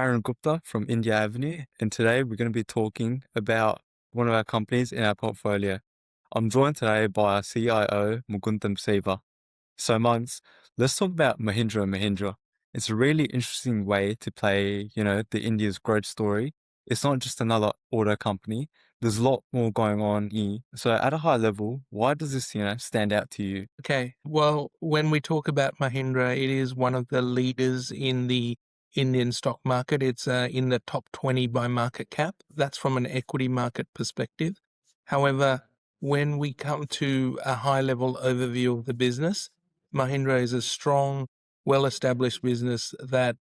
Myron Gupta from India Avenue, and today we're going to be talking about one of our companies in our portfolio. I'm joined today by our CIO, Mugunthan Siva. So, Mugs, let's talk about Mahindra Mahindra. It's a really interesting way to play, the India's growth story. It's not just another auto company. There's a lot more going on here. So, at a high level, why does this, stand out to you? Okay. Well, when we talk about Mahindra, it is one of the leaders in the Indian stock market. It's in the top 20 by market cap. That's from an equity market perspective. However, when we come to a high level overview of the business, Mahindra is a strong, well established business that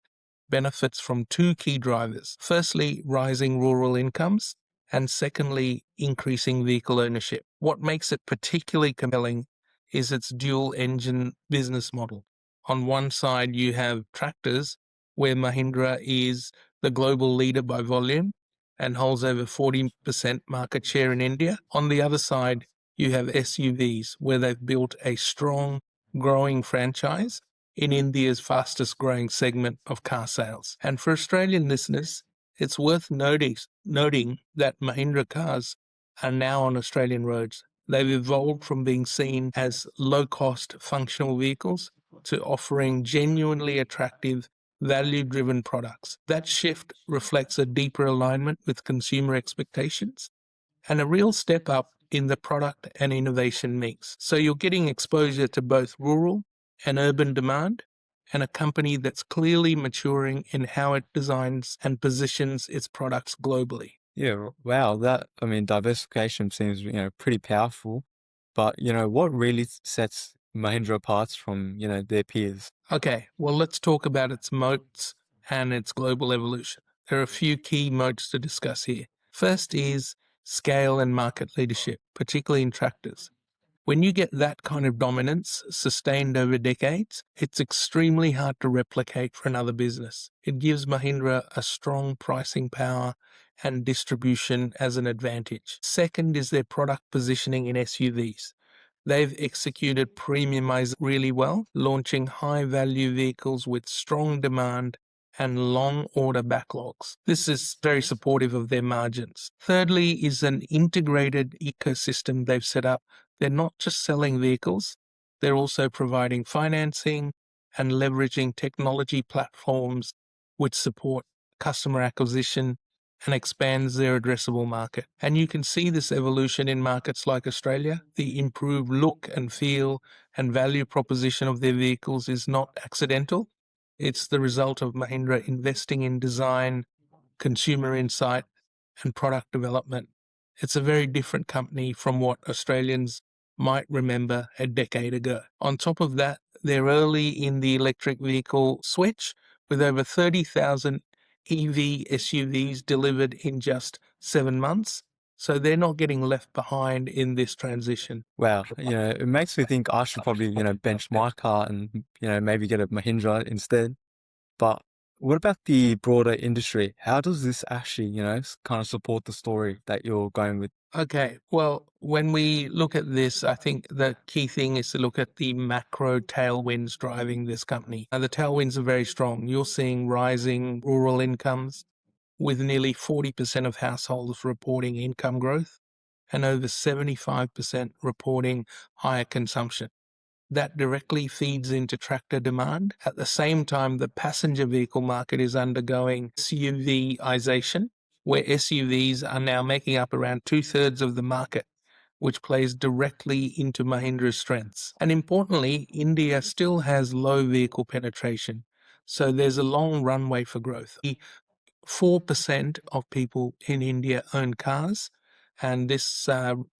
benefits from two key drivers. Firstly, rising rural incomes, and secondly, increasing vehicle ownership. What makes it particularly compelling is its dual engine business model. On one side, you have tractors, where Mahindra is the global leader by volume and holds over 40% market share in India. On the other side, you have SUVs, where they've built a strong, growing franchise in India's fastest growing segment of car sales. And for Australian listeners, it's worth noting that Mahindra cars are now on Australian roads. They've evolved from being seen as low-cost functional vehicles to offering genuinely attractive, value-driven products. That shift reflects a deeper alignment with consumer expectations and a real step up in the product and innovation mix. So you're getting exposure to both rural and urban demand, and a company that's clearly maturing in how it designs and positions its products globally. Yeah, wow, diversification seems, pretty powerful. But, what really sets Mahindra apart from, their peers? Okay, well, let's talk about its moats and its global evolution. There are a few key moats to discuss here. First is scale and market leadership, particularly in tractors. When you get that kind of dominance sustained over decades, it's extremely hard to replicate for another business. It gives Mahindra a strong pricing power and distribution as an advantage. Second is their product positioning in SUVs. They've executed premiumization really well, launching high-value vehicles with strong demand and long order backlogs. This is very supportive of their margins. Thirdly is an integrated ecosystem they've set up. They're not just selling vehicles, they're also providing financing and leveraging technology platforms which support customer acquisition and expands their addressable market. And you can see this evolution in markets like Australia. The improved look and feel and value proposition of their vehicles is not accidental. It's the result of Mahindra investing in design, consumer insight, and product development. It's a very different company from what Australians might remember a decade ago. On top of that, they're early in the electric vehicle switch, with over 30,000 EV SUVs delivered in just 7 months. So they're not getting left behind in this transition. Wow, it makes me think I should probably, bench my car and, maybe get a Mahindra instead. But what about the broader industry? How does this actually, kind of support the story that you're going with? Okay, well, when we look at this, I think the key thing is to look at the macro tailwinds driving this company. Now, the tailwinds are very strong. You're seeing rising rural incomes, with nearly 40% of households reporting income growth and over 75% reporting higher consumption. That directly feeds into tractor demand. At the same time, the passenger vehicle market is undergoing SUVization, where SUVs are now making up around 2/3 of the market, which plays directly into Mahindra's strengths. And importantly, India still has low vehicle penetration, so there's a long runway for growth. 4% of people in India own cars, and this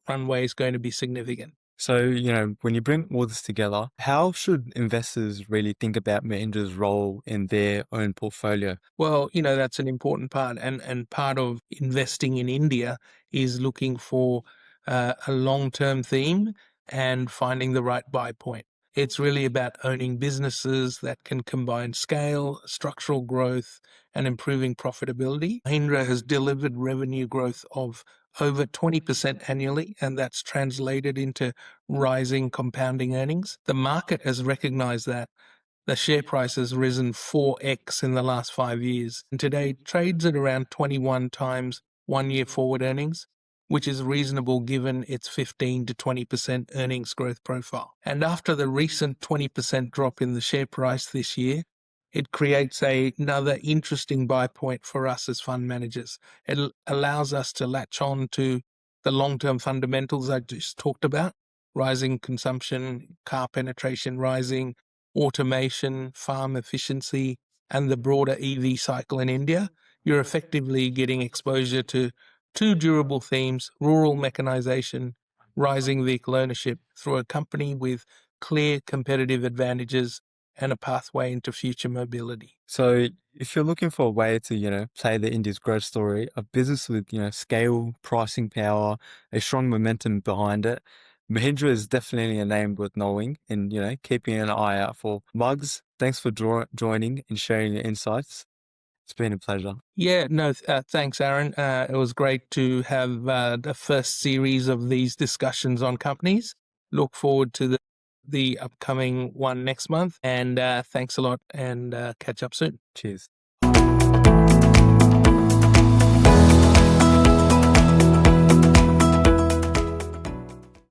runway is going to be significant. So, when you bring all this together, how should investors really think about Mahindra's role in their own portfolio? Well, that's an important part. And part of investing in India is looking for a long-term theme and finding the right buy point. It's really about owning businesses that can combine scale, structural growth, and improving profitability. Mahindra has delivered revenue growth of over 20% annually, and that's translated into rising compounding earnings. The market has recognized that. The share price has risen 4x in the last 5 years, and today trades at around 21 times 1 year forward earnings, which is reasonable given its 15 to 20% earnings growth profile. And after the recent 20% drop in the share price this year, it creates another interesting buy point for us as fund managers. It allows us to latch on to the long-term fundamentals I just talked about: rising consumption, car penetration rising, automation, farm efficiency, and the broader EV cycle in India. You're effectively getting exposure to two durable themes: rural mechanization, rising vehicle ownership, through a company with clear competitive advantages and a pathway into future mobility. So if you're looking for a way to, play the India's growth story, a business with, scale, pricing power, a strong momentum behind it, Mahindra is definitely a name worth knowing and, keeping an eye out for. Mugs, thanks for joining and sharing your insights. It's been a pleasure. Yeah, no, thanks, Aaron. It was great to have the first series of these discussions on companies. Look forward to the upcoming one next month. And thanks a lot, and catch up soon. Cheers.